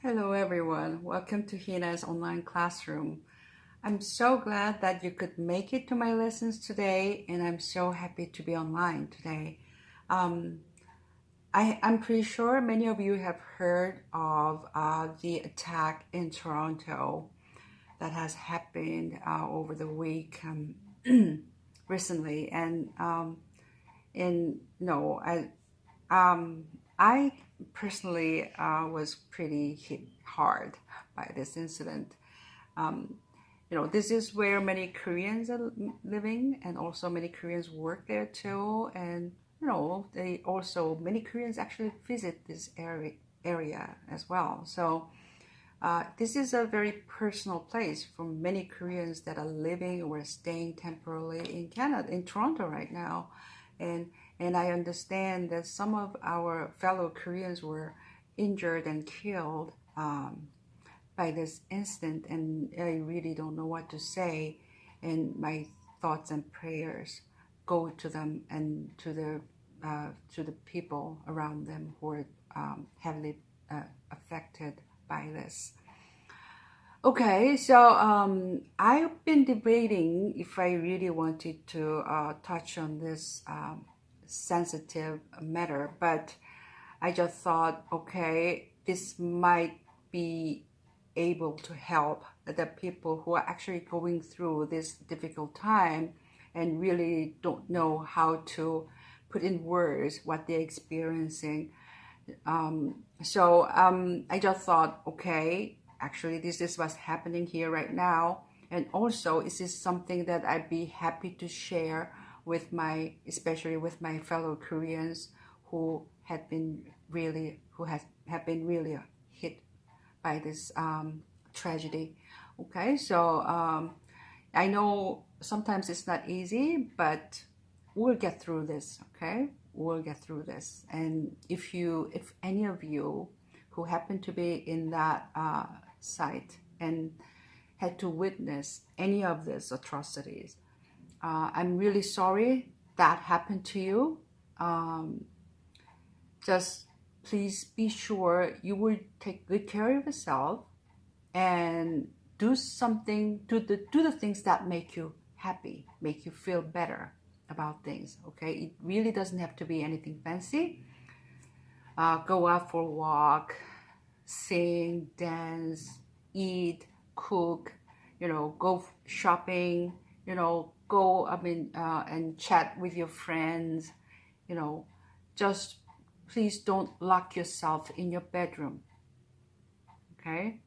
Hello everyone, welcome to Heena's online classroom. I'm so glad that you could make it to my lessons today, and I'm so happy to be online today. I'm pretty sure many of you have heard of the attack in Toronto that has happened over the week recently, and no, I personally was pretty hit hard by this incident. This is where many Koreans are living, and also many Koreans work there too. And many Koreans actually visit this area as well. So this is a very personal place for many Koreans that are living or staying temporarily in Canada, in Toronto right now. And I understand that some of our fellow Koreans were injured and killed by this incident, and I really don't know what to say. And my thoughts and prayers go to them and to the people around them who are heavily affected by this. Okay, so I've been debating if I really wanted to touch on this sensitive matter, but I just thought, okay, this might be able to help the people who are actually going through this difficult time and really don't know how to put in words what they're experiencing. So I just thought, okay, actually this is what's happening here right now, and also this is something that I'd be happy to share with especially with my fellow Koreans who have been really hit by this tragedy. Okay, so I know sometimes it's not easy, but we'll get through this. Okay, we'll get through this. And if any of you who happen to be in that site and had to witness any of these atrocities, I'm really sorry that happened to you. Just please be sure you will take good care of yourself and do the things that make you happy, make you feel better about things. Okay, it really doesn't have to be anything fancy. Go out for a walk, sing, dance, eat, cook, go shopping, go and chat with your friends. Just please don't lock yourself in your bedroom. Okay,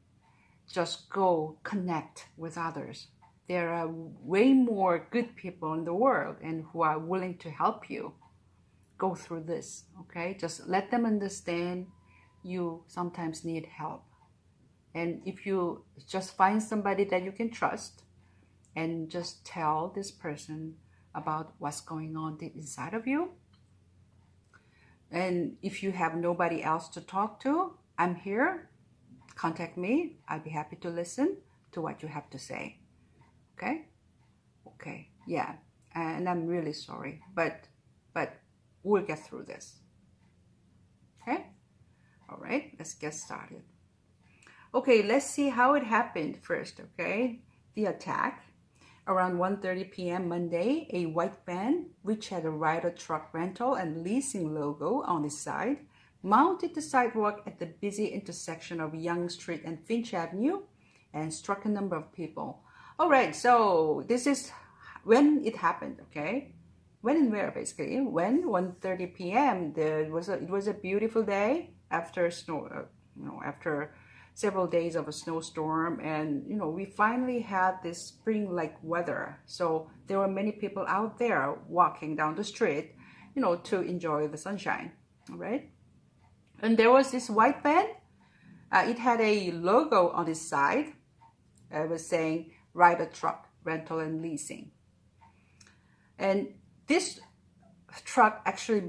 just go connect with others. There are way more good people in the world and who are willing to help you go through this. Okay, just let them understand you sometimes need help. And if you just find somebody that you can trust and just tell this person about what's going on inside of you. And if you have nobody else to talk to, I'm here. Contact me. I'll be happy to listen to what you have to say. Okay? Okay. Yeah. And I'm really sorry, but we'll get through this. Okay? All right, let's get started. Okay, let's see how it happened first, okay? The attack. Around 1:30 p.m. Monday, a white van, which had a Ryder truck rental and leasing logo on its side, mounted the sidewalk at the busy intersection of Yonge Street and Finch Avenue and struck a number of people. All right, so this is when it happened, okay? When and where, basically. When 1:30 p.m. It was a beautiful day after after several days of a snowstorm, and we finally had this spring-like weather. So there were many people out there walking down the street, to enjoy the sunshine. All right, and there was this white van. It had a logo on its side. It was saying Ryder Truck Rental and Leasing, and this truck actually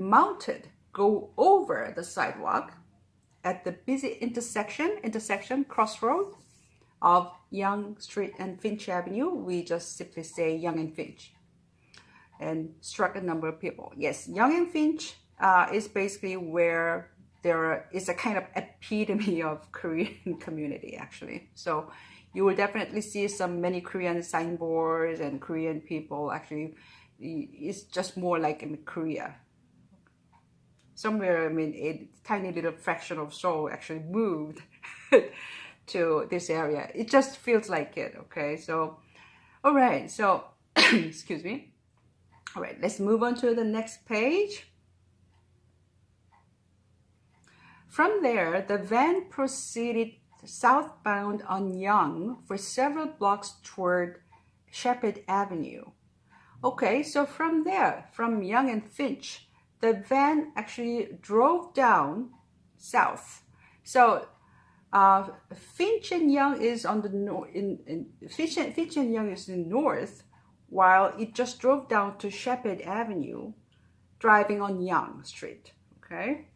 go over the sidewalk at the busy intersection crossroad of Yonge Street and Finch Avenue. We just simply say Yonge and Finch, and struck a number of people. Yes, Yonge and Finch is basically where it's a kind of epitome of Korean community actually. So you will definitely see many Korean signboards and Korean people. Actually, it's just more like in Korea. Somewhere, I mean, a tiny little fraction of Seoul actually moved to this area. It just feels like it, okay? So, all right, so, excuse me. All right, let's move on to the next page. From there, the van proceeded southbound on Young for several blocks toward Shepherd Avenue. Okay, so from there, from Young and Finch, the van actually drove down south. So Finch and Young is on the Finch and Young is in north, while it just drove down to Shepherd Avenue, driving on Young Street. Okay.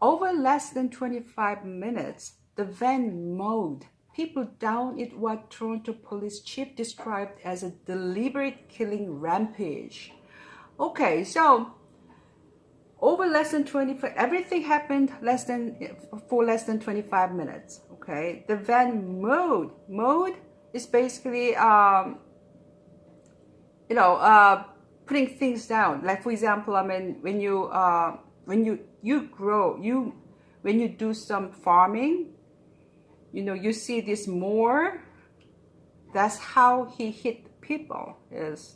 Over less than 25 minutes, the van mowed people down in what Toronto police chief described as a deliberate killing rampage. Okay, so over less than 25, everything happened for less than 25 minutes. Okay, the van mowed. Mowed is basically putting things down. Like for example, I mean, when you do some farming, you see this mower. That's how he hit people.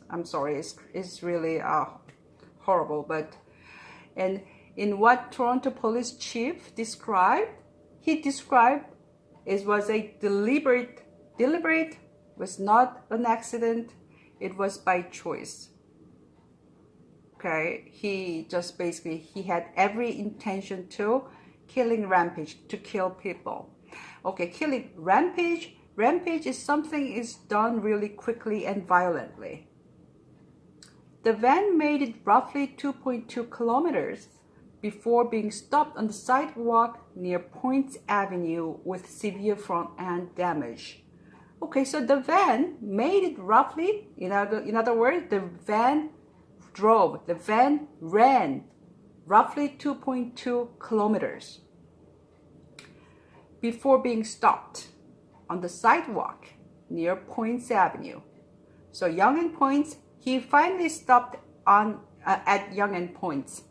I'm sorry, it's really horrible. But and in what Toronto police chief described, it was a deliberate was not an accident. It was by choice. Okay, he just basically he had every intention to killing rampage, to kill people. Okay, killing rampage. Rampage is something is done really quickly and violently. The van made it roughly 2.2 kilometers before being stopped on the sidewalk near Points Avenue with severe front end damage. Okay, so the van made it roughly, in other words, the van ran roughly 2.2 kilometers before being stopped on the sidewalk near Points Avenue. So Young and Points, he finally stopped at Young and Points,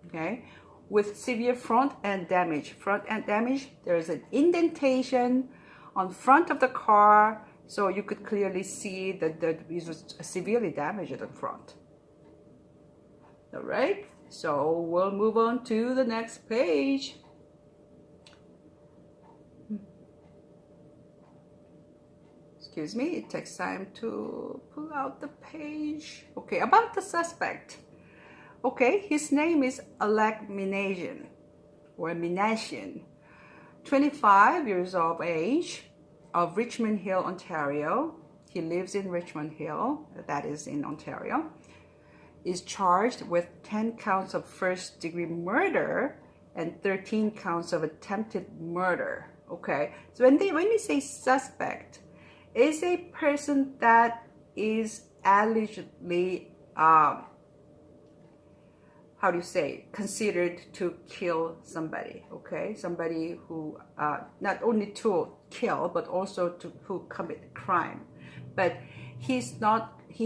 okay, with severe front end damage. Front end damage, there is an indentation on front of the car, so you could clearly see that it was severely damaged at the front. All right, so we'll move on to the next page. Excuse me, it takes time to pull out the page. Okay, about the suspect. Okay, his name is Alec Minassian, 25 years of age, of Richmond Hill, Ontario. He lives in Richmond Hill, that is in Ontario. Is charged with 10 counts of first-degree murder and 13 counts of attempted murder. Okay, so when we say suspect, is a person that is allegedly, considered to kill somebody, okay? Somebody who, not only to kill, but also who commit a crime. But he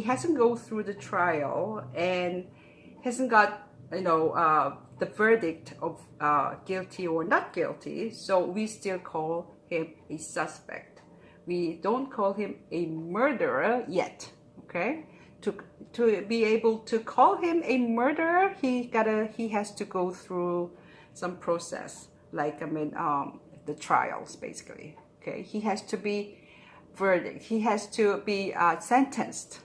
hasn't gone through the trial and hasn't got, the verdict of guilty or not guilty, so we still call him a suspect. We don't call him a murderer yet, okay? To be able to call him a murderer, he has to go through some process, like the trials basically. Okay, he has to be verdict. He has to be sentenced,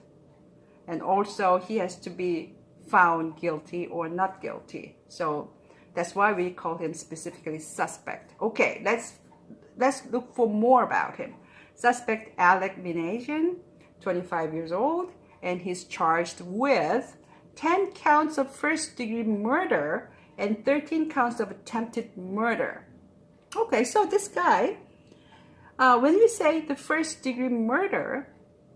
and also he has to be found guilty or not guilty. So that's why we call him specifically suspect. Okay, let's look for more about him. Suspect Alec Minassian, 25 years old, and he's charged with 10 counts of first-degree murder and 13 counts of attempted murder. Okay, so this guy, when we say the first-degree murder,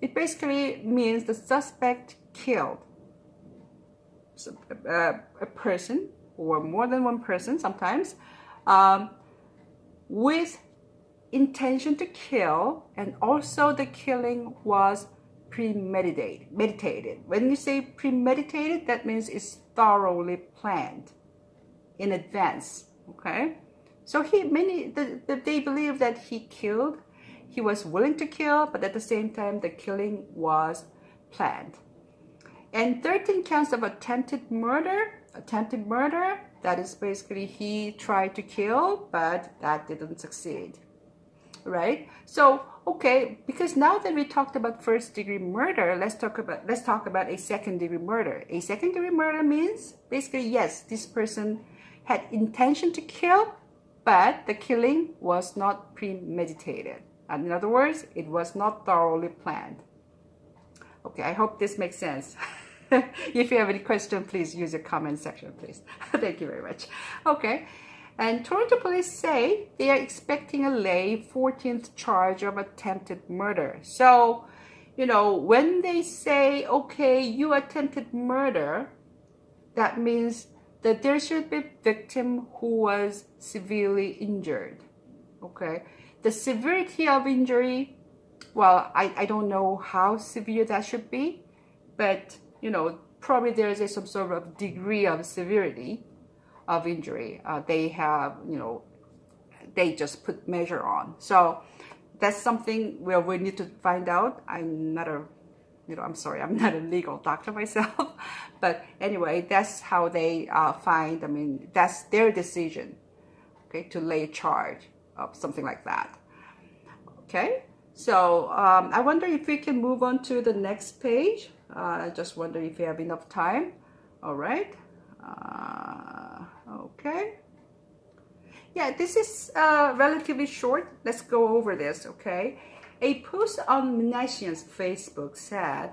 it basically means the suspect killed a person or more than one person sometimes, with intention to kill, and also the killing was meditated. When you say premeditated, that means it's thoroughly planned in advance. Okay, so they believe that he was willing to kill, but at the same time the killing was planned. And 13 counts of attempted murder, that is basically he tried to kill, but that didn't succeed, right? So, okay, because now that we talked about first degree murder, let's talk about a second degree murder. A second degree murder means basically, yes, this person had intention to kill, but the killing was not premeditated. And in other words, it was not thoroughly planned. Okay, I hope this makes sense. If you have any question, please use your comment section, please. Thank you very much. Okay, and Toronto police say they are expecting a lay 14th charge of attempted murder. So, when they say, okay, you attempted murder, that means that there should be a victim who was severely injured. Okay, the severity of injury, well, I don't know how severe that should be, but probably there is some sort of degree of severity of injury. They have, they just put measure on. So that's something where we need to find out. I'm not a legal doctor myself, but anyway, that's how they find. I mean, that's their decision, okay, to lay a charge of something like that. Okay, so I wonder if we can move on to the next page. I just wonder if you have enough time. All right. Okay. Yeah, this is relatively short. Let's go over this, okay? A post on Heena쌤's Facebook said,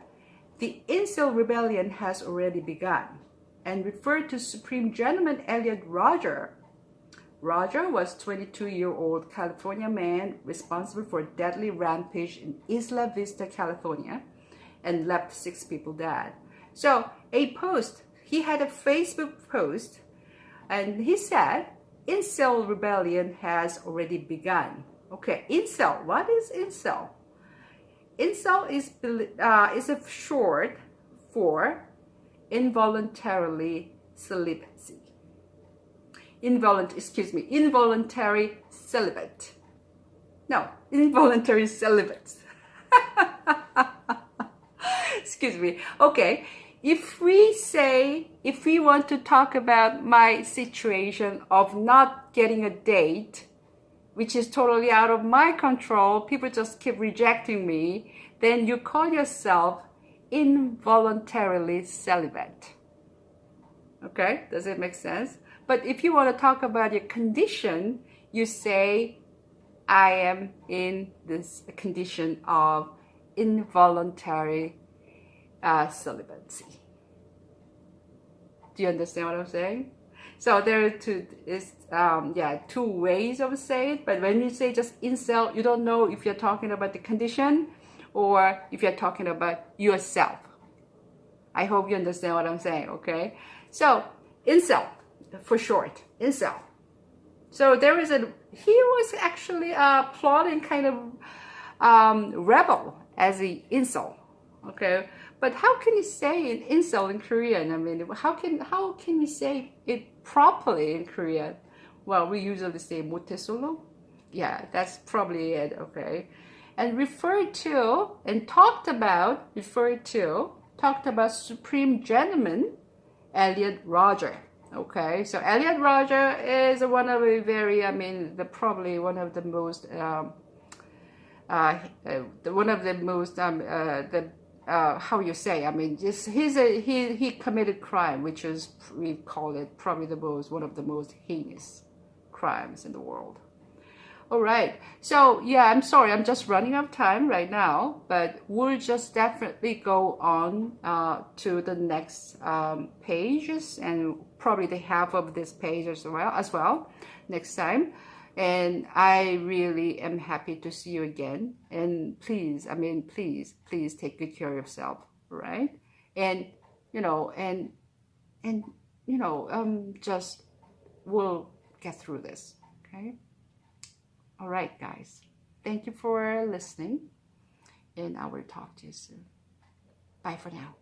"The incel rebellion has already begun," and referred to Supreme Gentleman Elliot Rodger. Rodger was a 22-year-old California man responsible for a deadly rampage in Isla Vista, California, and left 6 people dead. So he had a Facebook post, and he said, "Incel rebellion has already begun." Okay, incel. What is incel? Incel is a short for involuntary celibacy. Involuntary celibate. No, involuntary celibate. Excuse me. Okay, if we want to talk about my situation of not getting a date, which is totally out of my control, people just keep rejecting me, then you call yourself involuntarily celibate. Okay, does it make sense? But if you want to talk about your condition, you say, I am in this condition of involuntary celibacy. Do you understand what I'm saying? So there are two ways of saying it. But when you say just incel, you don't know if you're talking about the condition or if you're talking about yourself. I hope you understand what I'm saying, okay? So incel, for short, incel. So he was actually a plotting kind of rebel as an incel, okay? But how can you say an incel in Korean? I mean, how can you say it properly in Korean? Well, we usually say 모태솔로. Yeah, that's probably it, okay? And talked about Supreme Gentleman Elliot Rodger. Okay, so Elliot Rodger is one of a probably one of the most how you say? I mean, just he committed crime, which is, we call it probably one of the most heinous crimes in the world. All right, so yeah, I'm sorry, I'm just running out of time right now, but we'll just definitely go on to the next pages, and probably the half of this page as well next time. And I really am happy to see you again. And please take good care of yourself, right? And just we'll get through this. Okay. All right, guys. Thank you for listening, and I will talk to you soon. Bye for now.